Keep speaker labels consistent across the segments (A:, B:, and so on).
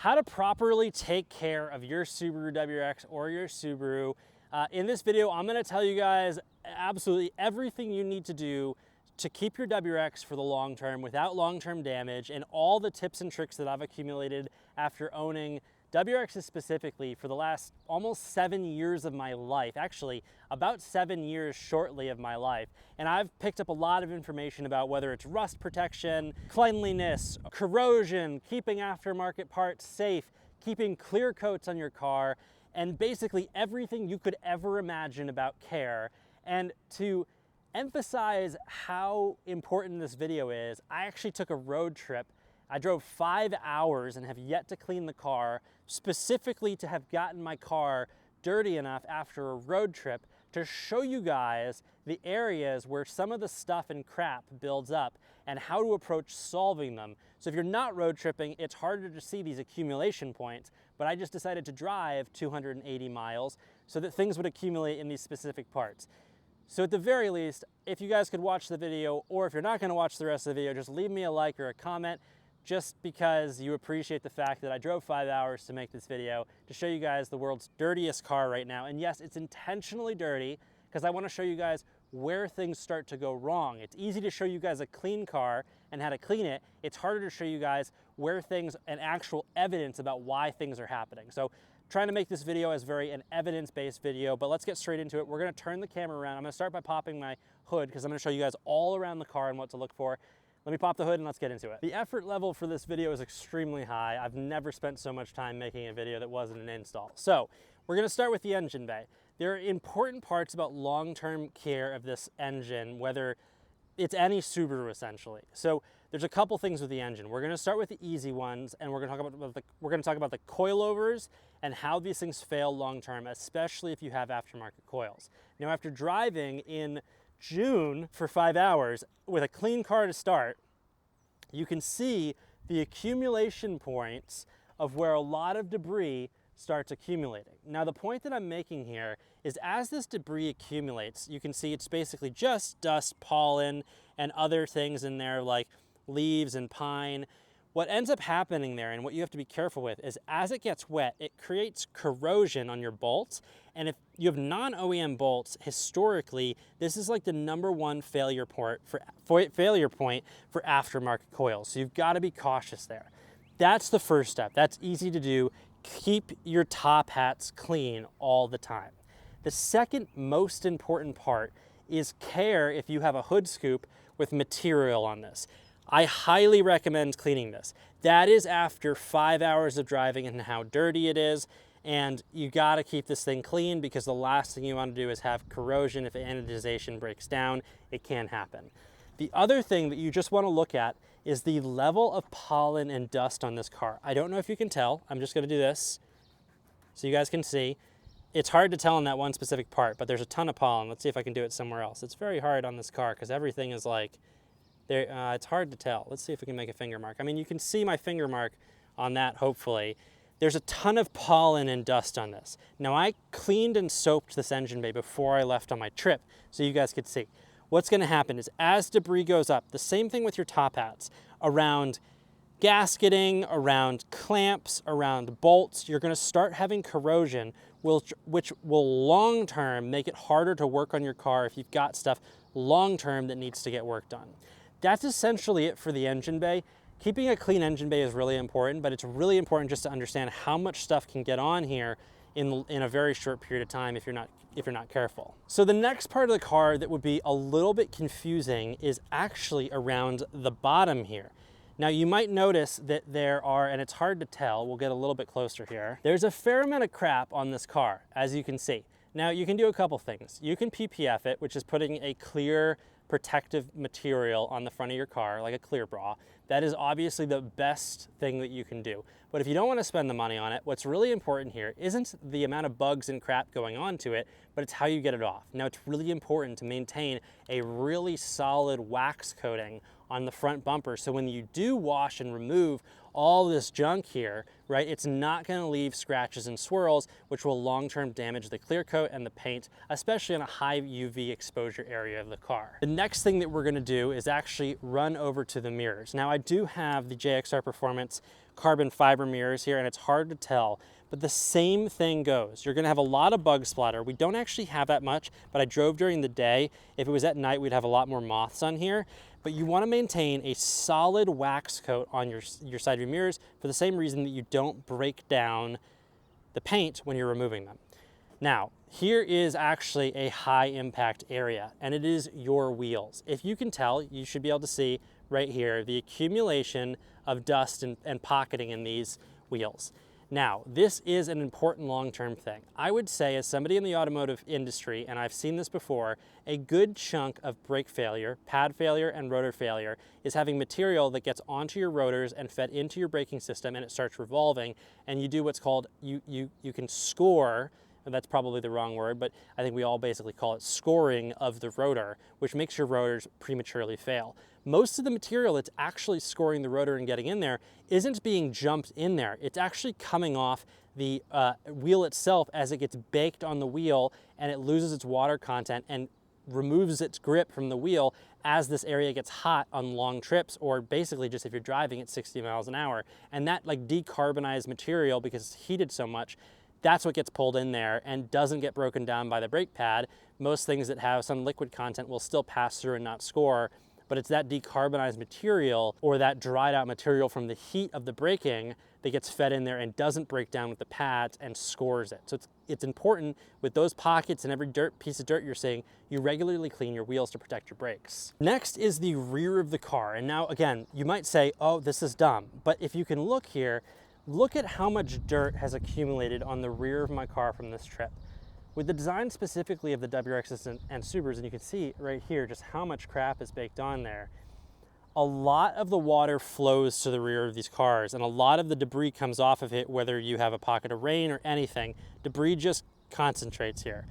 A: How to properly take care of your Subaru WRX or your Subaru. In this video, I'm gonna tell you guys absolutely everything you need to do to keep your WRX for the long term without long-term damage, and all the tips and tricks that I've accumulated after owning WRXs specifically for the last almost 7 years of my life, actually about 7 years shortly of my life. And I've picked up a lot of information about whether it's rust protection, cleanliness, corrosion, keeping aftermarket parts safe, keeping clear coats on your car, and basically everything you could ever imagine about care. And to emphasize how important this video is, I actually took a road trip. I drove 5 hours and have yet to clean the car, specifically to have gotten my car dirty enough after a road trip to show you guys the areas where some of the stuff and crap builds up and how to approach solving them. So if you're not road tripping, it's harder to see these accumulation points, but I just decided to drive 280 miles so that things would accumulate in these specific parts. So at the very least, if you guys could watch the video, or if you're not gonna watch the rest of the video, just leave me a like or a comment, just because you appreciate the fact that I drove 5 hours to make this video to show you guys the world's dirtiest car right now. And yes, it's intentionally dirty because I want to show you guys where things start to go wrong. It's easy to show you guys a clean car and how to clean it. It's harder to show you guys where things and actual evidence about why things are happening. So trying to make this video as an evidence-based video, but let's get straight into it. We're going to turn the camera around. I'm going to start by popping my hood because I'm going to show you guys all around the car and what to look for. Let me pop the hood and let's get into it. The effort level for this video is extremely high. I've never spent so much time making a video that wasn't an install. So we're gonna start with the engine bay. There are important parts about long-term care of this engine, whether it's any Subaru essentially. So there's a couple things with the engine. We're gonna start with the easy ones, and we're gonna talk about the coilovers and how these things fail long-term, especially if you have aftermarket coils. Now, after driving in June for 5 hours with a clean car to start, you can see the accumulation points of where a lot of debris starts accumulating. Now, the point that I'm making here is as this debris accumulates, you can see it's basically just dust, pollen, and other things in there like leaves and pine. What ends up happening there, and what you have to be careful with, is as it gets wet, it creates corrosion on your bolts. And if you have non-OEM bolts, historically, this is like the #1 failure point for aftermarket coils. So you've got to be cautious there. That's the first step. That's easy to do. Keep your top hats clean all the time. The second most important part is care if you have a hood scoop with material on this. I highly recommend cleaning this. That is after 5 hours of driving and how dirty it is. And you gotta keep this thing clean because the last thing you wanna do is have corrosion. If anodization breaks down, it can happen. The other thing that you just wanna look at is the level of pollen and dust on this car. I don't know if you can tell. I'm just gonna do this so you guys can see. It's hard to tell in that one specific part, but there's a ton of pollen. Let's see if I can do it somewhere else. It's very hard on this car because everything is like, it's hard to tell. Let's see if we can make a finger mark. I mean, you can see my finger mark on that, hopefully. There's a ton of pollen and dust on this. Now, I cleaned and soaped this engine bay before I left on my trip, so you guys could see. What's gonna happen is as debris goes up, the same thing with your top hats, around gasketing, around clamps, around bolts, you're gonna start having corrosion, which will long-term make it harder to work on your car if you've got stuff long-term that needs to get worked on. That's essentially it for the engine bay. Keeping a clean engine bay is really important, but it's really important just to understand how much stuff can get on here in a very short period of time if you're not careful. So the next part of the car that would be a little bit confusing is actually around the bottom here. Now you might notice that there are, and it's hard to tell, we'll get a little bit closer here. There's a fair amount of crap on this car, as you can see. Now you can do a couple things. You can PPF it, which is putting a clear protective material on the front of your car, like a clear bra. That is obviously the best thing that you can do. But if you don't want to spend the money on it, what's really important here isn't the amount of bugs and crap going onto it, but it's how you get it off. Now, it's really important to maintain a really solid wax coating on the front bumper, so when you do wash and remove all this junk here, right, it's not going to leave scratches and swirls, which will long-term damage the clear coat and the paint, especially in a high UV exposure area of the car. The next thing that we're going to do is actually run over to the mirrors. Now, I do have the JXR Performance carbon fiber mirrors here and it's hard to tell, but the same thing goes. You're gonna have a lot of bug splatter. We don't actually have that much, but I drove during the day. If it was at night, we'd have a lot more moths on here. But you wanna maintain a solid wax coat on your side of your mirrors for the same reason that you don't break down the paint when you're removing them. Now, here is actually a high impact area, and it is your wheels. If you can tell, you should be able to see right here the accumulation of dust and pocketing in these wheels. Now, this is an important long-term thing. I would say, as somebody in the automotive industry, and I've seen this before, a good chunk of brake failure, pad failure, and rotor failure is having material that gets onto your rotors and fed into your braking system, and it starts revolving, and you do what's called, you can score. That's probably the wrong word, but I think we all basically call it scoring of the rotor, which makes your rotors prematurely fail. Most of the material that's actually scoring the rotor and getting in there isn't being jumped in there. It's actually coming off the wheel itself as it gets baked on the wheel and it loses its water content and removes its grip from the wheel as this area gets hot on long trips, or basically just if you're driving at 60 miles an hour. And that like decarbonized material, because it's heated so much, that's what gets pulled in there and doesn't get broken down by the brake pad. Most things that have some liquid content will still pass through and not score, but it's that decarbonized material or that dried out material from the heat of the braking that gets fed in there and doesn't break down with the pads and scores it. So it's important with those pockets and every piece of dirt you're seeing, you regularly clean your wheels to protect your brakes. Next is the rear of the car. And now again, you might say, oh, this is dumb. But if you can look here, look at how much dirt has accumulated on the rear of my car from this trip. With the design specifically of the WRXs and Subarus, and you can see right here just how much crap is baked on there, a lot of the water flows to the rear of these cars and a lot of the debris comes off of it, whether you have a pocket of rain or anything. Debris just concentrates here.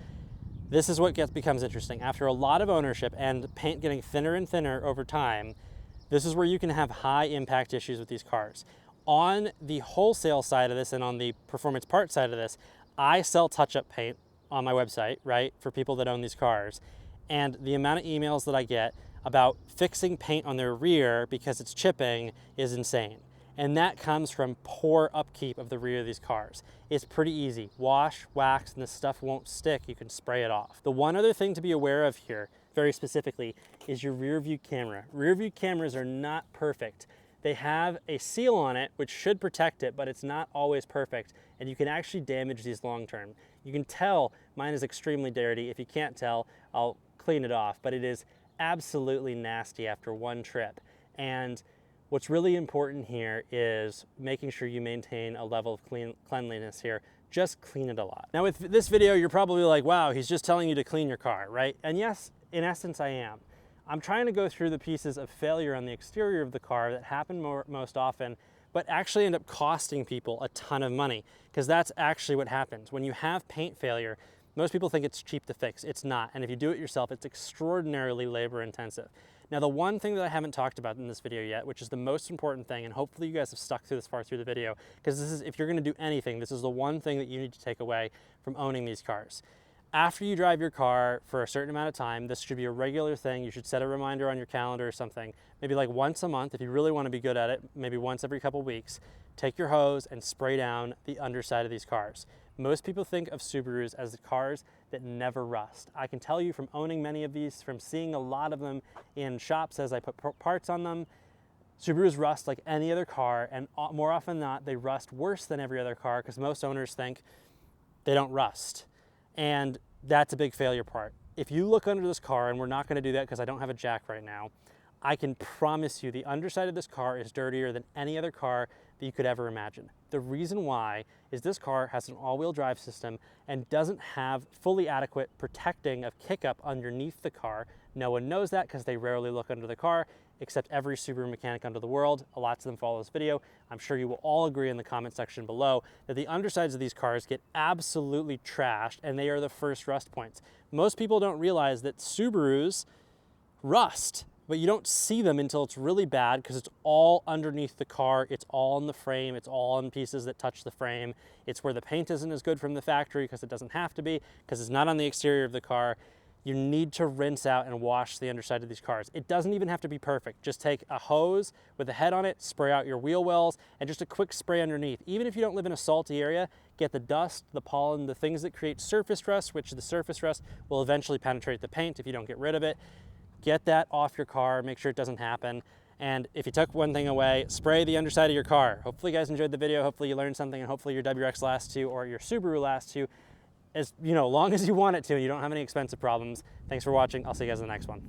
A: This is what becomes interesting. After a lot of ownership and paint getting thinner and thinner over time, this is where you can have high impact issues with these cars. On the wholesale side of this and on the performance part side of this, I sell touch-up paint on my website, right, for people that own these cars. And the amount of emails that I get about fixing paint on their rear because it's chipping is insane. And that comes from poor upkeep of the rear of these cars. It's pretty easy. Wash, wax, and this stuff won't stick. You can spray it off. The one other thing to be aware of here, very specifically, is your rear view camera. Rear view cameras are not perfect. They have a seal on it, which should protect it, but it's not always perfect, and you can actually damage these long term. You can tell mine is extremely dirty. If you can't tell, I'll clean it off, but it is absolutely nasty after one trip. And what's really important here is making sure you maintain a level of cleanliness here. Just clean it a lot. Now with this video, you're probably like, wow, he's just telling you to clean your car, right? And yes, in essence, I am. I'm trying to go through the pieces of failure on the exterior of the car that happen most often, but actually end up costing people a ton of money, because that's actually what happens. When you have paint failure, most people think it's cheap to fix. It's not, and if you do it yourself, it's extraordinarily labor intensive. Now, the one thing that I haven't talked about in this video yet, which is the most important thing, and hopefully you guys have stuck through this far through the video, because this is, if you're gonna do anything, this is the one thing that you need to take away from owning these cars. After you drive your car for a certain amount of time, this should be a regular thing. You should set a reminder on your calendar or something, maybe like once a month. If you really want to be good at it, maybe once every couple weeks, take your hose and spray down the underside of these cars. Most people think of Subarus as the cars that never rust. I can tell you from owning many of these, from seeing a lot of them in shops as I put parts on them, Subarus rust like any other car, and more often than not, they rust worse than every other car because most owners think they don't rust. And that's a big failure part. If you look under this car, and we're not gonna do that because I don't have a jack right now, I can promise you the underside of this car is dirtier than any other car that you could ever imagine. The reason why is this car has an all-wheel drive system and doesn't have fully adequate protecting of kick-up underneath the car. No one knows that because they rarely look under the car, except every Subaru mechanic under the world. Lots of them follow this video. I'm sure you will all agree in the comment section below that the undersides of these cars get absolutely trashed, and they are the first rust points. Most people don't realize that Subarus rust, but you don't see them until it's really bad because it's all underneath the car, it's all in the frame, it's all in pieces that touch the frame. It's where the paint isn't as good from the factory because it doesn't have to be, because it's not on the exterior of the car. you need to rinse out and wash the underside of these cars. It doesn't even have to be perfect. Just take a hose with a head on it, spray out your wheel wells, and just a quick spray underneath. Even if you don't live in a salty area, get the dust, the pollen, the things that create surface rust, which the surface rust will eventually penetrate the paint if you don't get rid of it. Get that off your car, make sure it doesn't happen. And if you took one thing away, spray the underside of your car. Hopefully you guys enjoyed the video, hopefully you learned something, and hopefully your WRX lasts you or your Subaru lasts you as long as you want it to and you don't have any expensive problems. Thanks for watching. I'll see you guys in the next one.